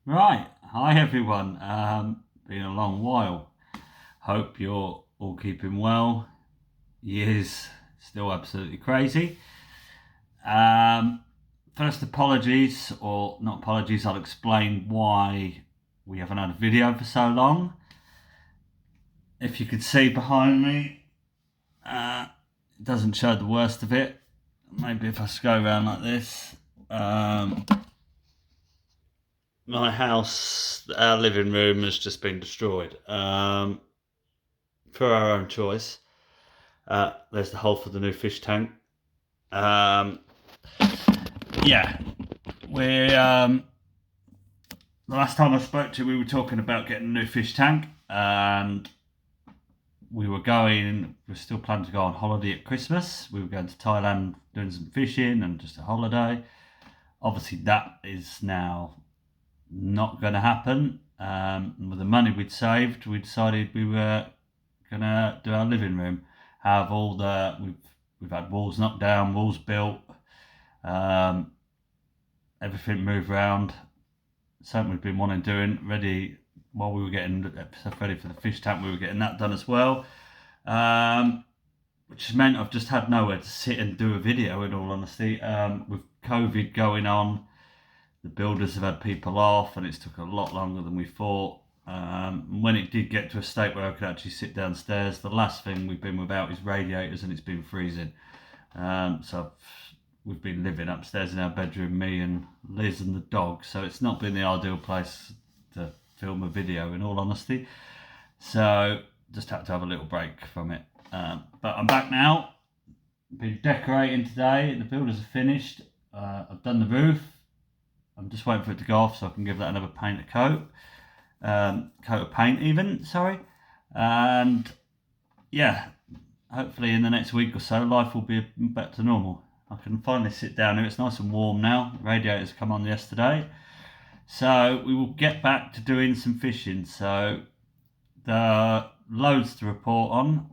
Right, hi everyone. Been a long while. Hope you're all keeping well. Year's still absolutely crazy. Um, First, apologies, or not apologies. I'll explain why we haven't had a video for so long. If you could see behind me, it doesn't show the worst of it. Maybe if I just go around like this. My house, our living room has just been destroyed. For our own choice. There's the hole for the new fish tank. Um, yeah, we the last time I spoke to you, we were talking about getting a new fish tank, and we're still planning to go on holiday at Christmas. We were going to Thailand doing some fishing and just a holiday. Obviously, that is now not going to happen. With the money we'd saved, we decided we were going to do our living room. Have all the we've had walls knocked down, walls built, um, everything moved around. Something we've been wanting doing. Ready while we were getting stuff ready for the fish tank, we were getting that done as well. Which has meant I've just had nowhere to sit and do a video. In all honesty, with COVID going on, the builders have had people off, and it's took a lot longer than we thought. When it did get to a state where I could actually sit downstairs, the last thing we've been without is radiators, and it's been freezing. So we've been living upstairs in our bedroom, me and Liz and the dog. So it's not been the ideal place to film a video, in all honesty. So just had to have a little break from it. But I'm back now. Been decorating today. The builders are finished. I've done the roof. I'm just waiting for it to go off so I can give that another coat of paint even, sorry. And yeah, hopefully in the next week or so, life will be back to normal. I can finally sit down here. It's nice and warm now. The radiators come on yesterday. So we will get back to doing some fishing. So there are loads to report on,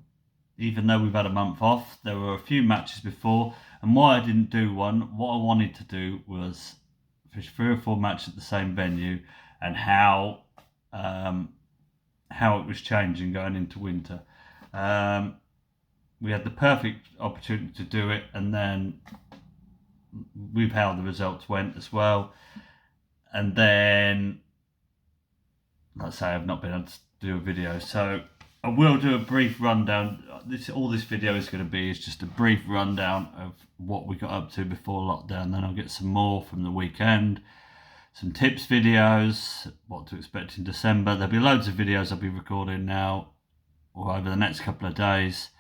even though we've had a month off. There were a few matches before, and why I didn't do one, what I wanted to do was fish 3 or 4 matches at the same venue, and how it was changing going into winter. We had the perfect opportunity to do it, and then with how the results went as well. And then, like I say, I've not been able to do a video, so I will do a brief rundown. All this video is going to be is just a brief rundown of what we got up to before lockdown. Then I'll get some more from the weekend, some tips videos, what to expect in December. There'll be loads of videos I'll be recording now or over the next couple of days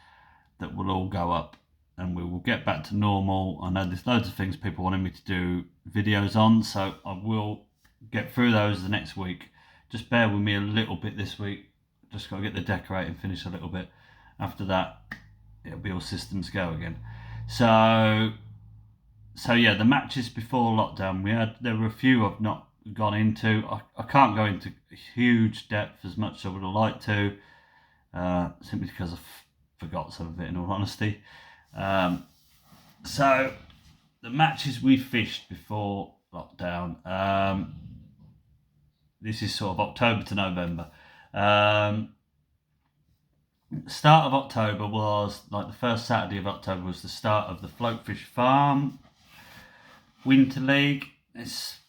that will all go up, and we will get back to normal. I know there's loads of things people wanted me to do videos on, so I will get through those the next week. Just bear with me a little bit this week. Just got to get the decorating finished a little bit. After that, it'll be all systems go again. So yeah, the matches before lockdown, there were a few I've not gone into. I can't go into huge depth as much as I would have liked to, simply because I've forgot some of it, in all honesty. So the matches we fished before lockdown, this is sort of October to November. Start of October was like the first Saturday of October was the start of the Floatfish Farm Winter League. It's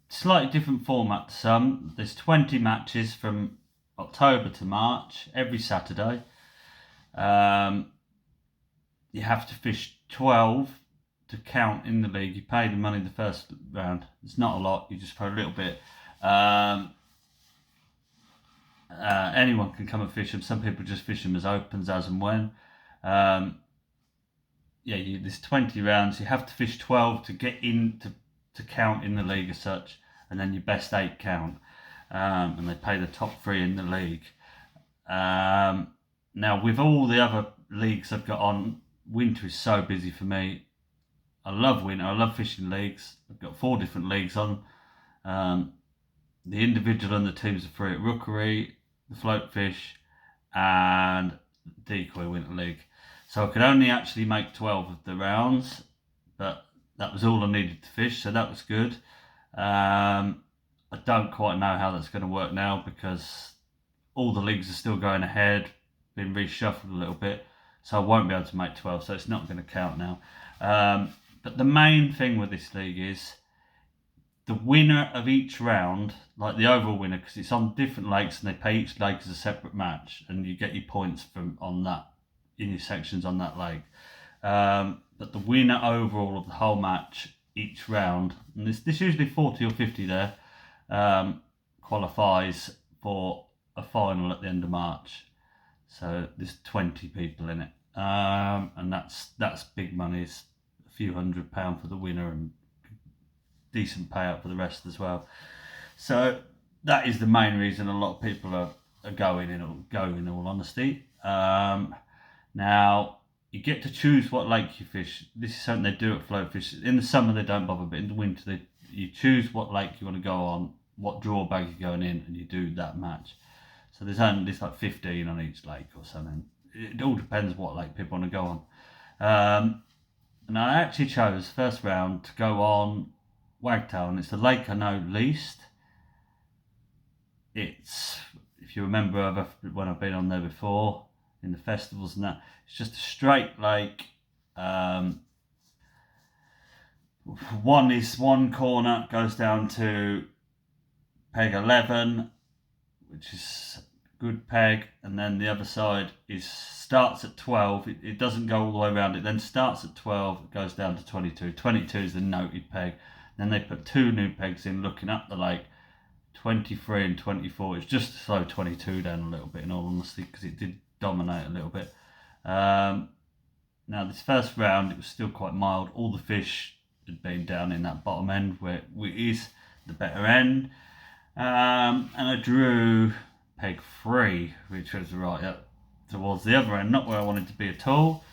slightly different format to some. There's 20 matches from October to March every Saturday. You have to fish 12 to count in the league. You pay the money the first round. It's not a lot. You just pay a little bit. Anyone can come and fish them. Some people just fish them as opens, as and when. There's 20 rounds. You have to fish 12 to get in to count in the league as such, and then your best 8 count. And they pay the top 3 in the league. Now, with all the other leagues I've got on, winter is so busy for me. I love winter. I love fishing leagues. I've got 4 different leagues on. The individual and the teams are free at Rookery, the Floatfish, and Decoy Winter League. So I could only actually make 12 of the rounds, but that was all I needed to fish, so that was good. I don't quite know how that's going to work now because all the leagues are still going ahead, been reshuffled a little bit, so I won't be able to make 12, so it's not going to count now. But the main thing with this league is the winner of each round, like the overall winner, because it's on different lakes and they pay each lake as a separate match, and you get your points from on that in your sections on that lake. But the winner overall of the whole match each round, and this usually 40 or 50 there, qualifies for a final at the end of March. So there's 20 people in it, and that's big money. It's a few £100 for the winner and decent payout for the rest as well. So that is the main reason a lot of people are going in all honesty. Now you get to choose what lake you fish. This is something they do at Float Fish. In the summer they don't bother, but in the winter you choose what lake you want to go on, what draw bag you're going in, and you do that match. So there's like 15 on each lake or something. It all depends what lake people want to go on. And I actually chose first round to go on Wagtail, and it's the lake I know least. It's, if you remember when I've been on there before in the festivals and that, it's just a straight lake. One corner goes down to peg 11, which is good peg, and then the other side starts at 12. It doesn't go all the way around. It then starts at 12. It goes down to 22. 22 is the noted peg. Then they put 2 new pegs in looking up the lake, 23 and 24. It's just to slow 22 down a little bit, in all honesty, because it did dominate a little bit. Now this first round, it was still quite mild. All the fish had been down in that bottom end where it is the better end. And I drew peg 3, which was right up towards the other end, not where I wanted to be at all.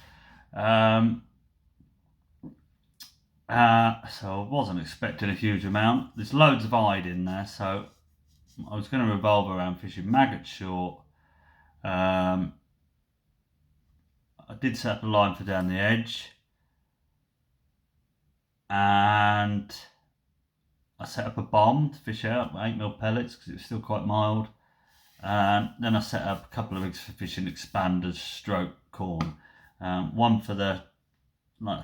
So I wasn't expecting a huge amount. There's loads of hide in there, so I was going to revolve around fishing maggot short. I did set up a line for down the edge, and I set up a bomb to fish out 8mm pellets because it was still quite mild. And then I set up a couple of rigs for fishing expanders stroke corn. One for the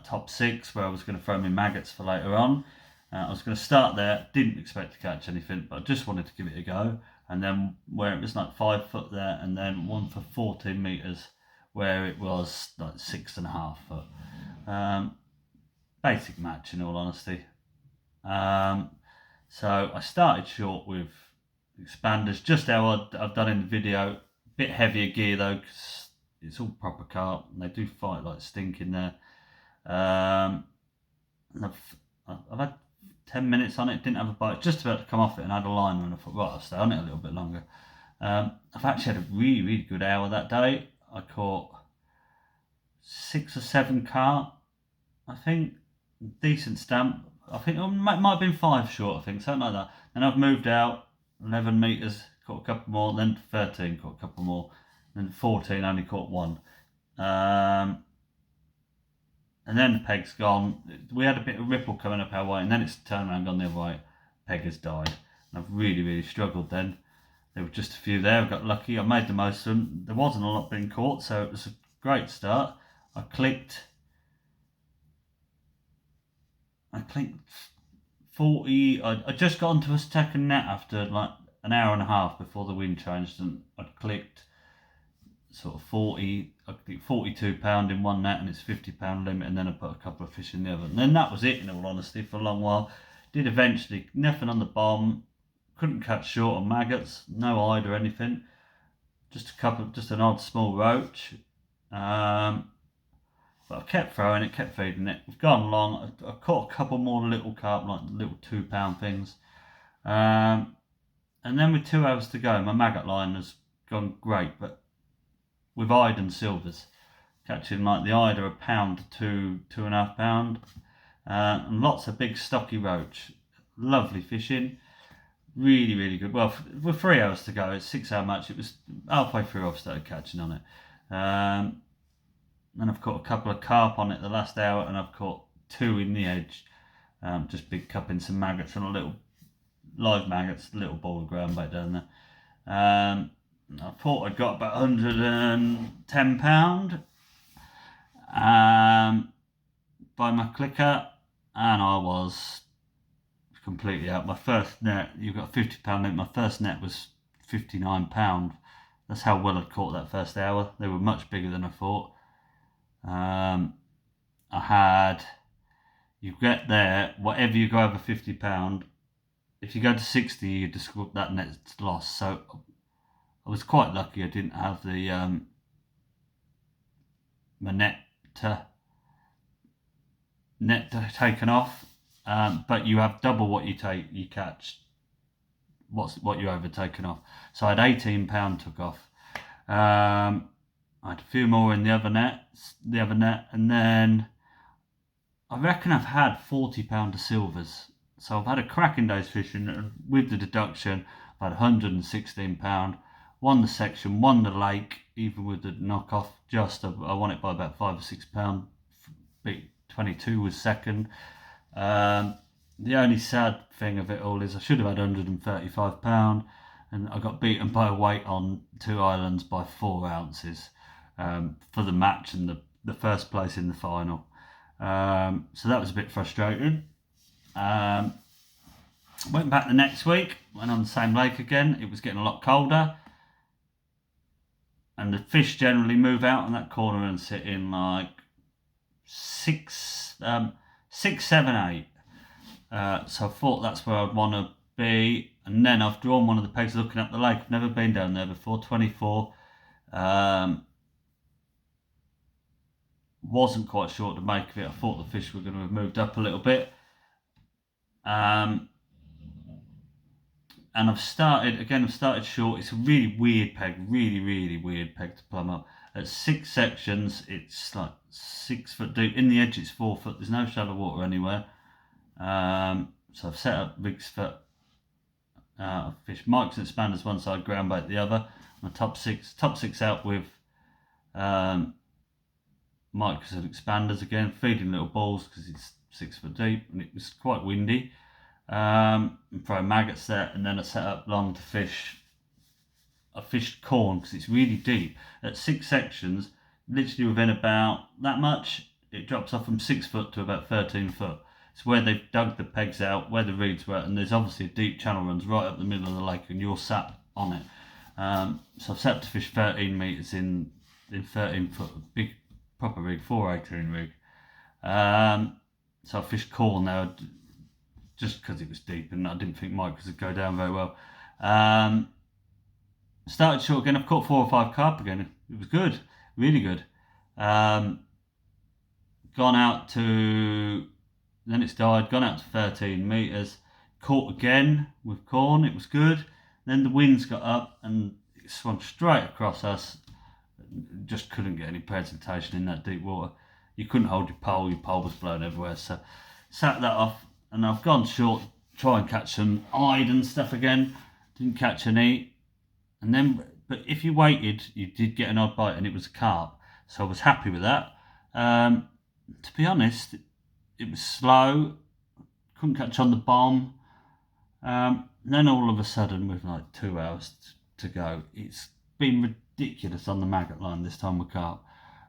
top 6 where I was going to throw my maggots for later on. I was going to start there, didn't expect to catch anything, but I just wanted to give it a go. And then where it was like 5 foot there, and then one for 14 metres where it was like 6.5 foot. Basic match, in all honesty. So I started short with expanders, just how I've done in the video. A bit heavier gear though, because it's all proper carp, and they do fight like stinking there. I've had 10 minutes on it, didn't have a bite, just about to come off it, and I had a liner, and I thought, right, I'll stay on it a little bit longer. I've actually had a really, really good hour that day. I caught 6 or 7 carp, I think, decent stamp. I think it might have been 5 short, I think, something like that. Then I've moved out 11 metres, caught a couple more, then 13, caught a couple more, then 14, only caught 1. And then the peg's gone. We had a bit of ripple coming up our way, and then it's turned around, gone the other way. Peg has died. And I've really, really struggled then. There were just a few there. I got lucky. I made the most of them. There wasn't a lot being caught, so it was a great start. I clicked 40. I just got onto a second net after like an hour and a half before the wind changed, and I'd clicked sort of 40, I think £42 in one net, and it's £50 limit, and then I put a couple of fish in the other, and then that was it, in all honesty, for a long while. Did eventually, nothing on the bomb, couldn't catch short on maggots, no hide or anything, just an odd small roach. But I kept throwing it, kept feeding it. We've gone along. I caught a couple more little carp, like little £2 things. And then with 2 hours to go, my maggot line has gone great, but with hide and silvers, catching like the hide are £1 to £2.5, and lots of big stocky roach. Lovely fishing, really, really good. Well, with 3 hours to go, it's 6 hour match. It was halfway through I've started catching on it. And I've caught a couple of carp on it the last hour, and I've caught 2 in the edge, just big cupping some maggots and a live maggots, little ball of ground bait down there. I thought I'd got about £110 by my clicker, and I was completely out. My first net, you've got a £50 net. My first net was £59. That's how well I'd caught that first hour. They were much bigger than I thought. You get there, whatever you go over £50, if you go to 60, you just that net's lost. So I was quite lucky I didn't have the my net taken off. But you have double what you catch. What you overtaken off. So I had £18 took off. I had a few more in the other net, and then I reckon I've had £40 of silvers. So I've had a cracking day's fishing, and with the deduction, I've had £116. Won the section, won the lake, even with the knockoff. I won it by about £5 or £6. Beat 22 was second. The only sad thing of it all is I should have had £135, and I got beaten by a weight on 2 islands by 4 ounces for the match and the first place in the final. So that was a bit frustrating. Went back the next week, went on the same lake again. It was getting a lot colder, and the fish generally move out in that corner and sit in like 6, 7, 8. So I thought that's where I'd want to be, and then I've drawn one of the pegs looking up the lake. I've never been down there before. 24. Wasn't quite sure what to make of it. I thought the fish were going to have moved up a little bit. And I've started short. It's a really weird peg, really weird peg to plumb up. At 6 sections, it's like 6 foot deep. In the edge, it's 4 foot. There's no shallow water anywhere. So I've set up rigs for fish micros and expanders one side, ground bait the other. My top six out with micros and expanders again, feeding little balls because it's 6 foot deep and it was quite windy. And throw maggots there, and then I set up long to fish. I fished corn because it's really deep. At 6 sections, literally within about that much, it drops off from 6 foot to about 13 foot. It's where they've dug the pegs out, where the reeds were, and there's obviously a deep channel runs right up the middle of the lake, and you're sat on it. So I've set up to fish 13 metres in 13 foot, big proper rig, 418 rig. So I fished corn there just because it was deep, and I didn't think micros would go down very well. Started short again. I've caught 4 or 5 carp again. It was good, really good. Gone out to, then it's died. Gone out to 13 meters. Caught again with corn. It was good. Then the winds got up and it swung straight across us. Just couldn't get any presentation in that deep water. You couldn't hold your pole. Your pole was blown everywhere. So sat that off, and I've gone short. Try and catch some eyed and stuff again. Didn't catch any. And then, but if you waited, you did get an odd bite, and it was a carp. So I was happy with that. To be honest, it was slow. Couldn't catch on the bomb. Then all of a sudden, with like 2 hours to go, it's been ridiculous on the maggot line this time with carp.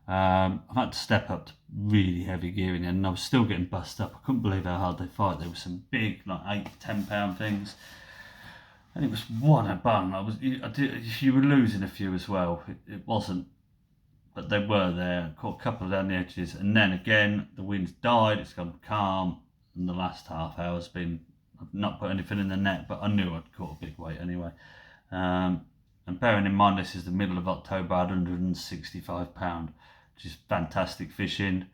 I've had to step up to really heavy gearing, and I was still getting bust up. I couldn't believe how hard they fight. There were some big, like 8-10 pound things. And it was one a bun. You were losing a few as well. It wasn't, but they were there. Caught a couple down the edges, and then again the wind's died. It's gone calm, and the last half hour's been. I've not put anything in the net, but I knew I'd caught a big weight anyway. And bearing in mind this is the middle of October, I had £165, which is fantastic fishing.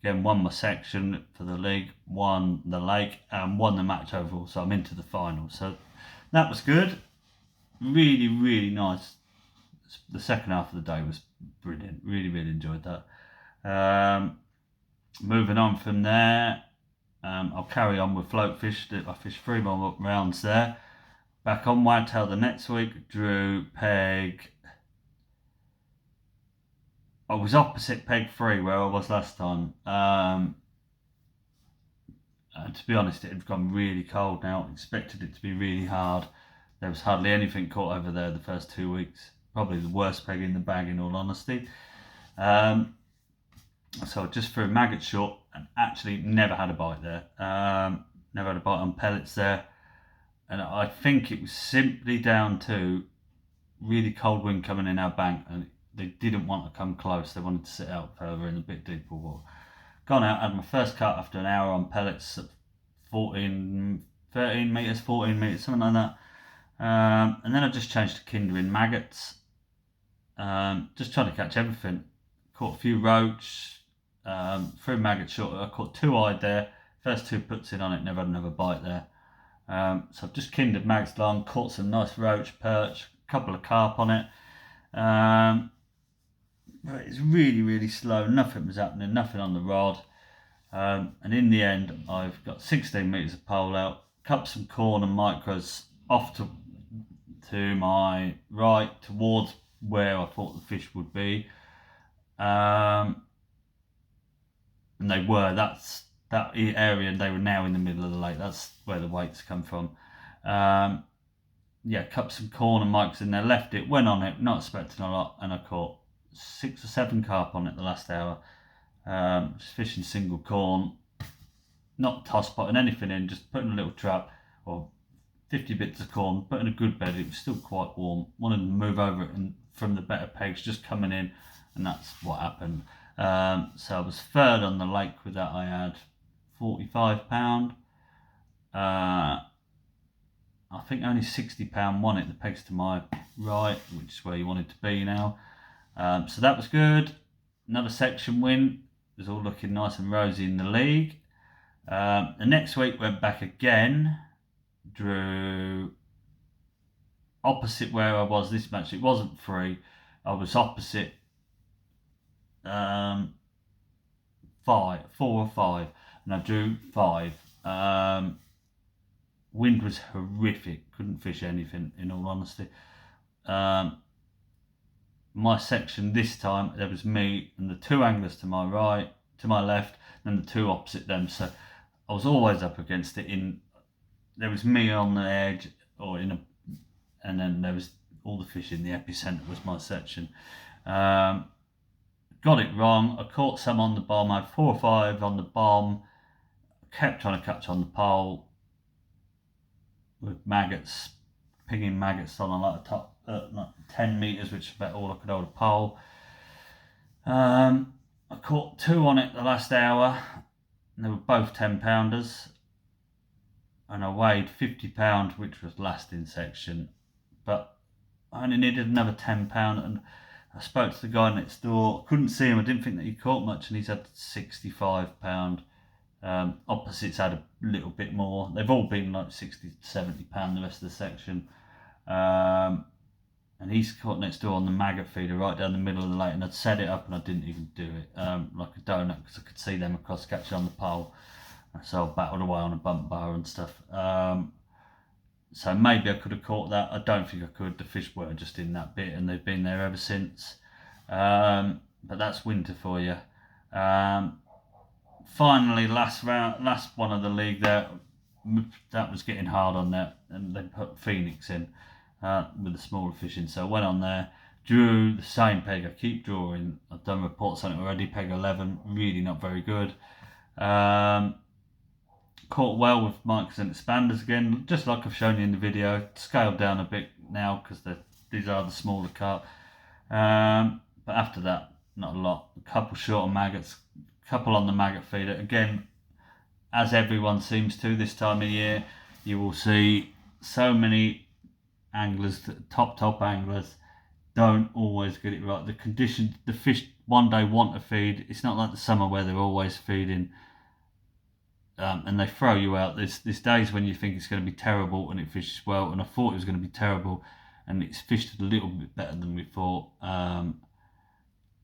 Again, won my section for the league, won the lake, and won the match overall. So I'm into the final. So that was good. Really nice. The second half of the day was brilliant. Really enjoyed that. Moving on from there, I'll carry on with float fish. I fished 3 more rounds there. Back on Wagtail the next week. Drew peg. I was opposite peg 3 where I was last time. to be honest, it had gone really cold now. I expected it to be really hard. There was hardly anything caught over there the first 2 weeks. Probably the worst peg in the bag, in all honesty. So I just threw maggot short and actually never had a bite there. Never had a bite on pellets there. And I think it was simply down to really cold wind coming in our bank, and they didn't want to come close. They wanted to sit out further in a bit deeper water. Gone out, had my first cut after an hour on pellets at 13 metres, 14 metres, something like that. And then I just changed to kindering maggots. Just trying to catch everything. Caught a few roach, threw maggot short. I caught 2-eyed there. First 2 puts in on it, never had another bite there. So I've just kindered mags long, caught some nice roach, perch, a couple of carp on it. But it's really, really slow. Nothing was happening, nothing on the rod. And in the end, I've got 16 metres of pole out, cut some corn and micros off to my right, towards where I thought the fish would be. And they were. That area, and they were now in the middle of the lake. That's where the weights come from. Cut some corn and micros in there, left it, went on it, not expecting a lot, and I caught 6 or 7 carp on it the last hour. Just fishing single corn, not toss potting anything in, just putting a little trap or 50 bits of corn, putting a good bed. It was still quite warm. Wanted to move over it and from the better pegs just coming in, and that's what happened. So I was third on the lake with that. I had 45 pound. I think only 60 pound won it. The pegs to my right, which is where you wanted to be now. So that was good. Another section win. It was all looking nice and rosy in the league. The next week went back again. Drew opposite where I was this match. It wasn't 3. I was opposite 4 or 5, and I drew 5. Wind was horrific. Couldn't fish anything, in all honesty. My section this time, there was me and the 2 anglers to my right, to my left, and the 2 opposite them. So I was always up against it. There was me on the edge, and then there was all the fish in the epicenter was my section. Got it wrong. I caught some on the bomb. I had 4 or 5 on the bomb. Kept trying to catch on the pole with maggots, pinging maggots on like the top, like 10 metres, which is about all I could hold a pole. I caught 2 on it the last hour. And they were both 10 pounders. And I weighed 50 pound, which was last in section. But I only needed another 10 pound, and I spoke to the guy next door. Couldn't see him. I didn't think that he caught much, and he's had 65 pound. Opposites had a little bit more. They've all been like 60, 70 pound the rest of the section. And he's caught next door on the maggot feeder right down the middle of the lake, and I'd set it up and I didn't even do it, like a donut, because I could see them across catching on the pole. So I battled away on a bump bar and stuff. So maybe I could have caught that. I don't think I could. The fish were just in that bit, and they've been there ever since. But that's winter for you. Finally, last one of the league there, that was getting hard on that, and they put Phoenix in with the smaller fishing. So I went on there, drew the same peg. I keep drawing. I've done reports on it already. Peg 11, really not very good. Caught well with micros and expanders again, just like I've shown you in the video. Scaled down a bit now because these are the smaller carp. But after that, not a lot. A couple short on maggots, a couple on the maggot feeder. Again, as everyone seems to this time of year, you will see so many anglers, top anglers, don't always get it right. The conditions, the fish one day want to feed. It's not like the summer where they're always feeding. And they throw you out. There's days when you think it's going to be terrible and it fishes well, and I thought it was going to be terrible and it's fished a little bit better than we thought.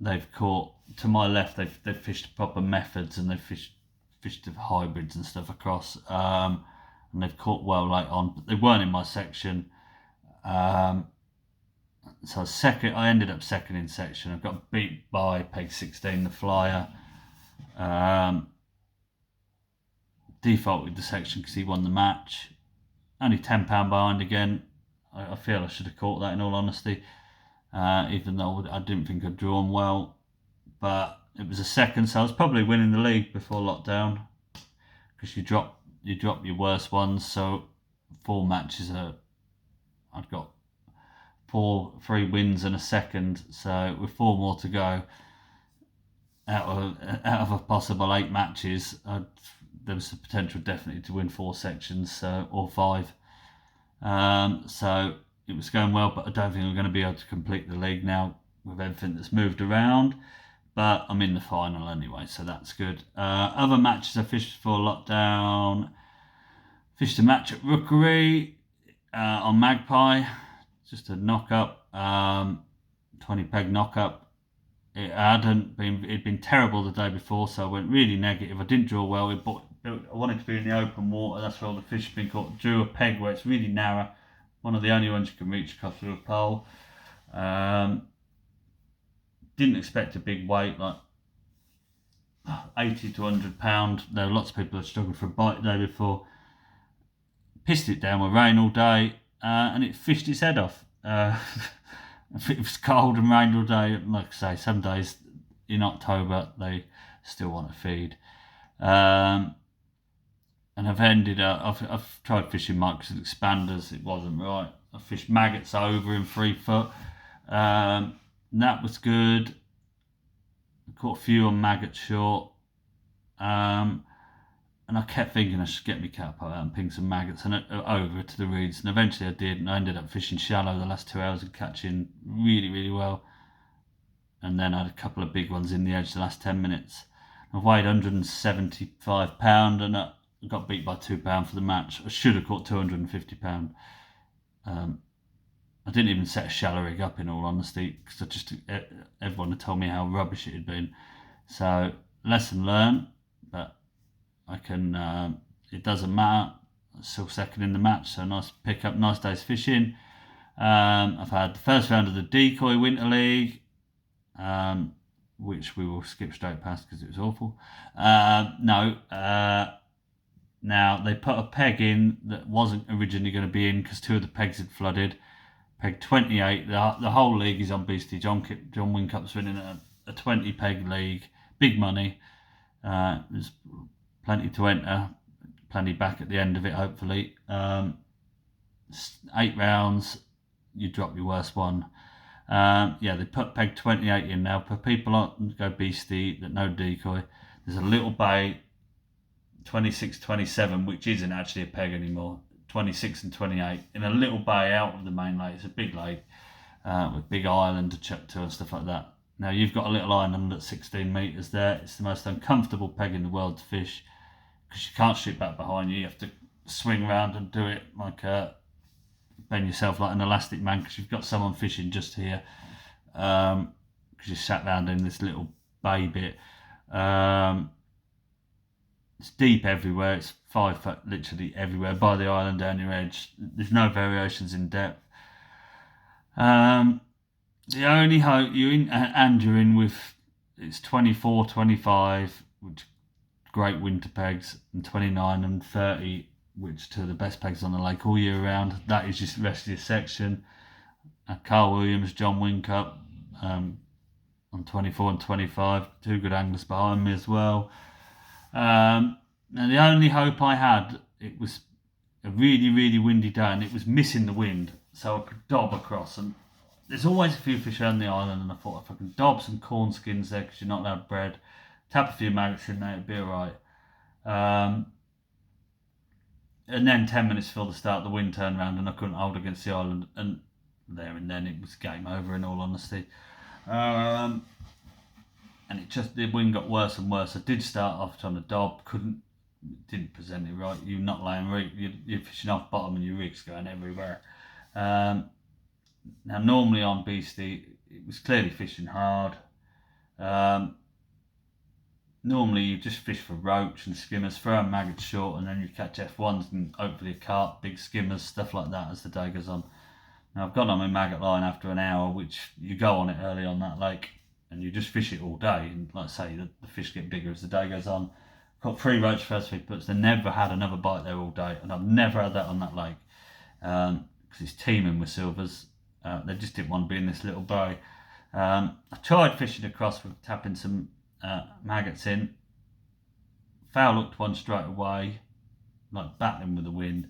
They've caught, to my left, they've fished proper methods, and they've fished the hybrids and stuff across, and they've caught well late on, but they weren't in my section. So I ended up second in section. I got beat by peg 16, the flyer. defaulted the section because he won the match. Only £10 behind again. I feel I should have caught that, in all honesty, even though I didn't think I'd drawn well. But it was a second, so I was probably winning the league before lockdown, because you drop your worst ones. So 4 matches I'd got 3 wins and a second. So with 4 more to go, out of a possible 8 matches, there was the potential definitely to win 4 sections, or 5. So it was going well, but I don't think I'm going to be able to complete the league now with everything that's moved around. But I'm in the final anyway, so that's good. Other matches I fished before lockdown. Fished a match at Rookery on Magpie, just a knock up, 20 peg knock up. It'd been terrible the day before, so I went really negative. I didn't draw well. I wanted to be in the open water. That's where all the fish have been caught. Drew a peg where it's really narrow, one of the only ones you can reach across through a pole. Didn't expect a big weight, like 80 to £100. There were lots of people that struggled for a bite the day before. Pissed it down with rain all day, and it fished its head off. It was cold and rained all day. Like I say, some days in October they still want to feed. And I've tried fishing micros and expanders. It wasn't right. I fished maggots over in 3 foot. And that was good. I caught a few on maggot short. And I kept thinking I should get my catchup out and ping some maggots and over to the reeds. And eventually I did, and I ended up fishing shallow the last 2 hours and catching really, really well. And then I had a couple of big ones in the edge the last 10 minutes. I weighed £175 and I got beat by £2 for the match. I should have caught £250. I didn't even set a shallow rig up, in all honesty, because everyone had told me how rubbish it had been. So lesson learned, but I can. It doesn't matter. I'm still second in the match, so nice pick up, nice day's fishing. I've had the first round of the Decoy Winter League, which we will skip straight past because it was awful. Now they put a peg in that wasn't originally going to be in because 2 of the pegs had flooded. Peg 28. The whole league is on Beastie. John Wincup's winning a 20 peg league, big money. There's plenty to enter, plenty back at the end of it, hopefully. 8 rounds, you drop your worst one. They put peg 28 in now. For people that go Beastie that know Decoy, there's a little bay, 26, 27, which isn't actually a peg anymore. 26 and 28 in a little bay out of the main lake. It's a big lake with big island to chuck to and stuff like that. Now you've got a little island at 16 metres there. It's the most uncomfortable peg in the world to fish because you can't shoot back behind you. You have to swing around and do it like bend yourself like an elastic man because you've got someone fishing just here because you sat down in this little bay bit. It's deep everywhere. It's 5 foot literally everywhere by the island down your edge. There's no variations in depth. The only hope you're in with it's 24, 25, which great winter pegs, and 29 and 30, which 2 of the best pegs on the lake all year round. That is just the rest of your section. Carl Williams, John Wincup on 24 and 25, 2 good anglers behind me as well. And the only hope I had, it was a really, really windy day and it was missing the wind, so I could dob across. And there's always a few fish around the island, and I thought if I can dob some corn skins there, because you're not allowed bread, tap a few maggots in there, it'd be alright. And then 10 minutes before the start, the wind turned around and I couldn't hold against the island, and there and then it was game over, in all honesty. And the wind got worse and worse. I did start off trying to dob, didn't present it right. You're not laying rig, you're fishing off bottom and your rig's going everywhere. Now normally on Beastie, it was clearly fishing hard. Normally you just fish for roach and skimmers, throw a maggot short, and then you catch F1s and hopefully a carp, big skimmers, stuff like that as the day goes on. Now I've got on my maggot line after an hour, which you go on it early on that lake, and you just fish it all day, and like I say, the fish get bigger as the day goes on. Caught 3 roach first 3 puts. They never had another bite there all day, and I've never had that on that lake because it's teeming with silvers. They just didn't want to be in this little bay. I tried fishing across with tapping some maggots in. Foul hooked one straight away, like battling with the wind.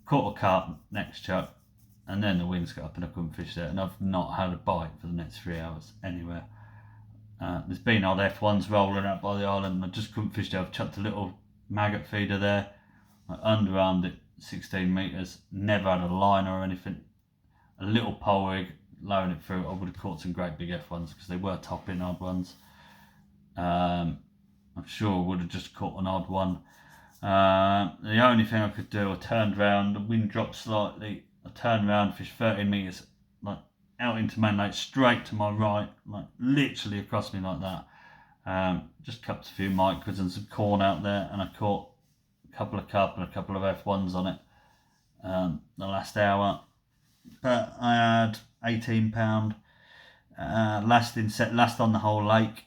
Caught a carp next chuck, and then the winds got up and I couldn't fish there. And I've not had a bite for the next 3 hours anywhere. There's been odd F1s rolling out by the island, and I just couldn't fish there. I've chucked a little maggot feeder there, like underarmed it 16 metres. Never had a line or anything. A little pole rig, lowering it through. I would have caught some great big F1s because they were topping odd ones. I'm sure I would have just caught an odd one. The only thing I could do, I turned round, the wind dropped slightly. I turned round, fished 13 metres, like out into main lake, straight to my right, like literally across me like that. Just cupped a few micros and some corn out there, and I caught a couple of carp and a couple of F1s on it the last hour. But I had £18 last on the whole lake.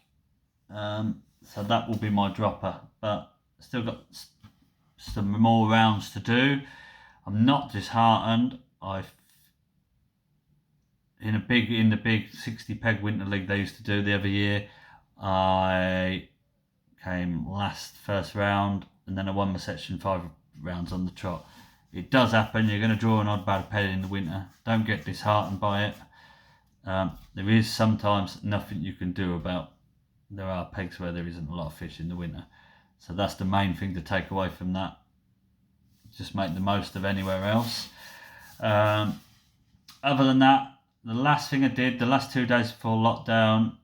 So that will be my dropper, but still got some more rounds to do. I'm not disheartened. In the big 60 peg winter league they used to do the other year, I came last first round, and then I won my section 5 rounds on the trot. It does happen. You're going to draw an odd bad penny in the winter. Don't get disheartened by it. There is sometimes nothing you can do about. There are pegs where there isn't a lot of fish in the winter, so that's the main thing to take away from that. Just make the most of anywhere else. Other than that, the last thing I did, the last 2 days before lockdown,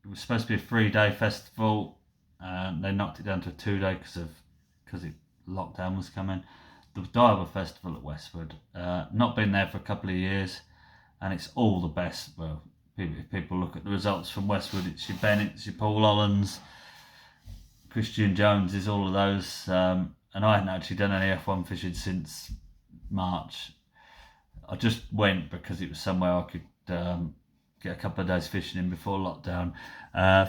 it was supposed to be a 3-day festival. They knocked it down to a 2-day because lockdown was coming. The Diver Festival at Westwood. Not been there for a couple of years, and it's all the best. Well, if people look at the results from Westwood, it's your Bennett's, your Paul Hollands, Christian Joneses, all of those. And I hadn't actually done any F1 fishing since March. I just went because it was somewhere I could get a couple of days fishing in before lockdown.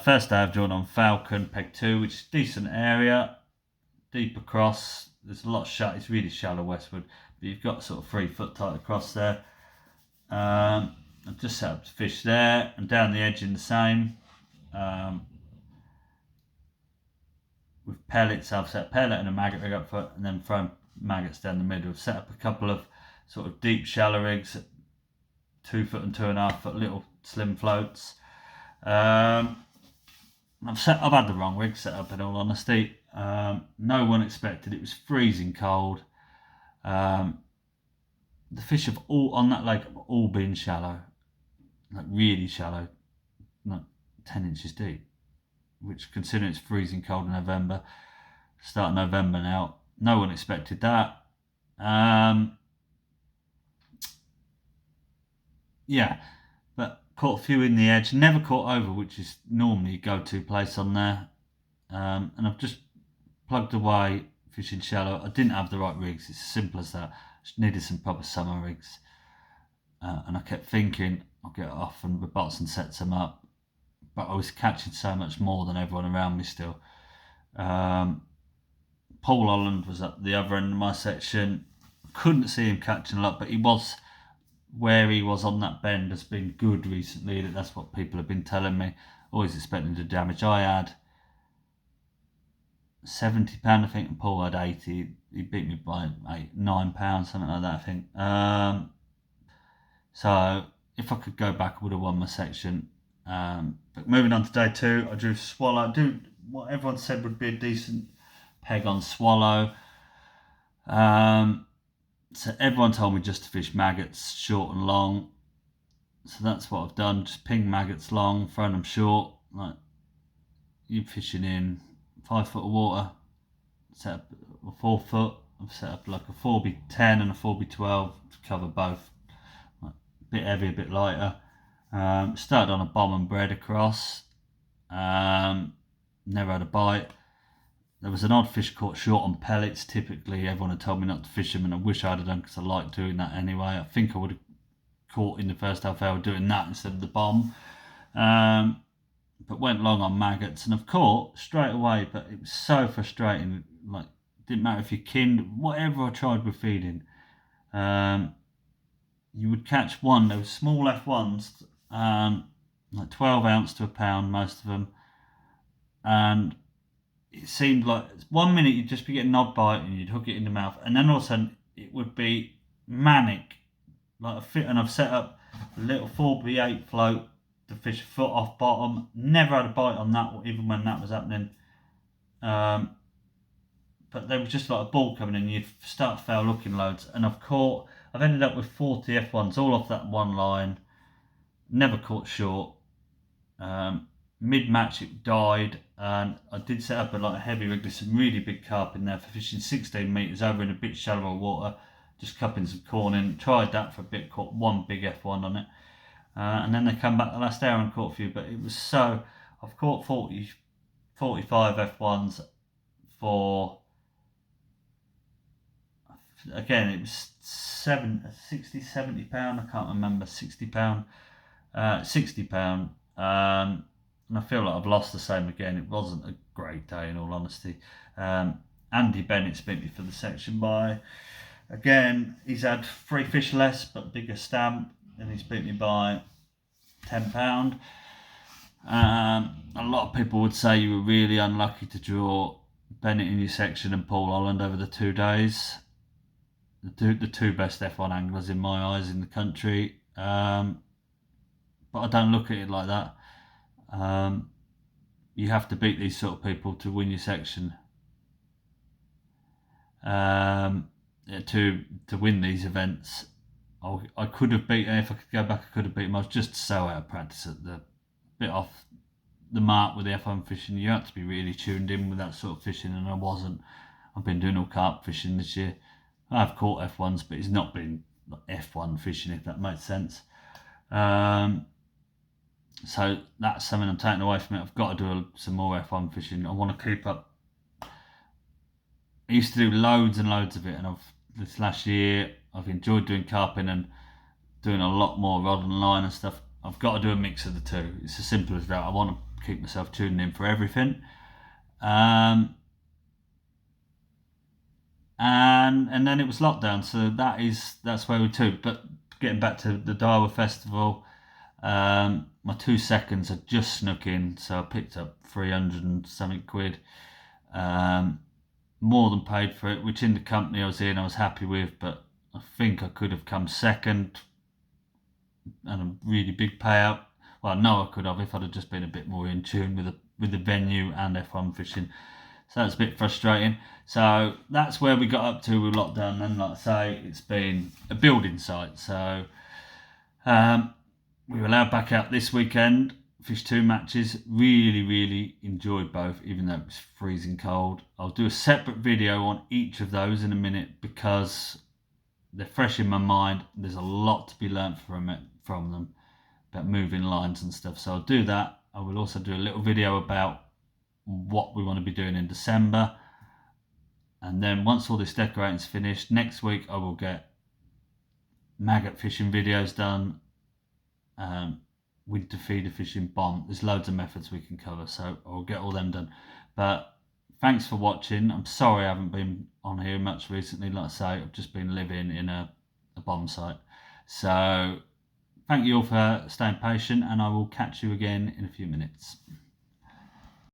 First day I've drawn on Falcon, peg 2, which is a decent area, deep across. There's a lot of shut. It's really shallow Westwood, but you've got sort of 3 foot tight across there. I've just set up to fish there, and down the edge in the same. With pellets, I've set a pellet and a maggot rig up for, and then thrown maggots down the middle. I've set up a couple of sort of deep shallow rigs, 2 foot and 2.5 foot little slim floats. I've had the wrong rig set up, in all honesty. No one expected it. It was freezing cold. The fish have all on that lake have all been shallow, like really shallow, like 10 inches deep. Which, considering it's freezing cold in November, start of November now, no one expected that. Yeah, but caught a few in the edge, never caught over, which is normally go-to place on there. And I've just plugged away fishing shallow. I didn't have the right rigs, it's as simple as that. Just needed some proper summer rigs. And I kept thinking, I'll get it off, and Robertson sets them up. But I was catching so much more than everyone around me still. Paul Holland was at the other end of my section. Couldn't see him catching a lot, but he was where he was on that bend has been good recently. That's what people have been telling me. Always expecting to damage. I had £70, I think, and Paul had 80. He beat me by £9, something like that, I think. So if I could go back, I would have won my section. But moving on to day 2, I drew Swallow. Do what everyone said would be a decent peg on Swallow. So everyone told me just to fish maggots short and long. So that's what I've done. Just ping maggots long, thrown them short. Like you're fishing in 5 foot of water. Set up a 4 foot. I've set up like a 4B10 and a 4B12 to cover both. Like a bit heavy, a bit lighter. Started on a bomb and bread across. Never had a bite. There was an odd fish caught short on pellets. Typically everyone had told me not to fish them, and I wish I'd have done because I like doing that anyway. I think I would have caught in the first half hour doing that instead of the bomb. but went long on maggots, and I've caught straight away. But it was so frustrating. Like, didn't matter if you kinned, whatever I tried with feeding. You would catch one. There were small F1s, like 12 ounce to a pound, most of them, and it seemed like 1 minute you'd just be getting an odd bite and you'd hook it in the mouth, and then all of a sudden it would be manic, like a fit. And I've set up a little 4B8 float to fish a foot off bottom. Never had a bite on that, even when that was happening. But there was just like a ball coming in. You'd start foul looking loads, and I've ended up with 40 F1s all off that one line. Never caught short. Mid-match it died, and I did set up a heavy rig. There's some really big carp in there for fishing 16 metres over in a bit shallower water, just cupping some corn in. Tried that for a bit, caught one big F1 on it, and then they come back the last hour and caught a few. But it was so, I've caught 45 F1s for, again, it was 60, 70 pound, I can't remember, 60 pound, 60 pound. And I feel like I've lost the same again. It wasn't a great day, in all honesty. Andy Bennett's beat me for the section by, again, he's had 3 fish less but bigger stamp, and he's beat me by £10. A lot of people would say you were really unlucky to draw Bennett in your section and Paul Holland over the 2 days. The two best F1 anglers in my eyes in the country. But I don't look at it like that. You have to beat these sort of people to win your section. To win these events, I could have beaten. If I could go back, I could have beaten. I was just so out of practice at the bit off the mark with the F1 fishing. You have to be really tuned in with that sort of fishing, and I wasn't. I've been doing all carp fishing this year. I've caught F1s, but it's not been F1 fishing, if that makes sense. So that's something I'm taking away from it. I've got to do some more F1 fishing. I want to keep up. I used to do loads and loads of it, and this last year I've enjoyed doing carping and doing a lot more rod and line and stuff. I've got to do a mix of the two. It's as simple as that. I want to keep myself tuned in for everything. And then it was lockdown, so that's where we took. But getting back to the Darwa Festival, my 2 seconds had just snuck in, so I picked up 300 and something quid, more than paid for it, which in the company I was in I was happy with, but I think I could have come second and a really big payout. Well, I know I could have if I'd have just been a bit more in tune with the venue and F1 fishing. So that's a bit frustrating. So that's where we got up to with lockdown. And like I say, it's been a building site. So we were allowed back out this weekend, fished 2 matches. Really, really enjoyed both, even though it was freezing cold. I'll do a separate video on each of those in a minute because they're fresh in my mind. There's a lot to be learnt from them about moving lines and stuff. So I'll do that. I will also do a little video about what we want to be doing in December, and then once all this decorating's finished, next week I will get maggot fishing videos done, winter feeder fishing, bomb. There's loads of methods we can cover, so I'll get all them done. But thanks for watching. I'm sorry I haven't been on here much recently. Like I say, I've just been living in a bomb site. So thank you all for staying patient, and I will catch you again in a few minutes.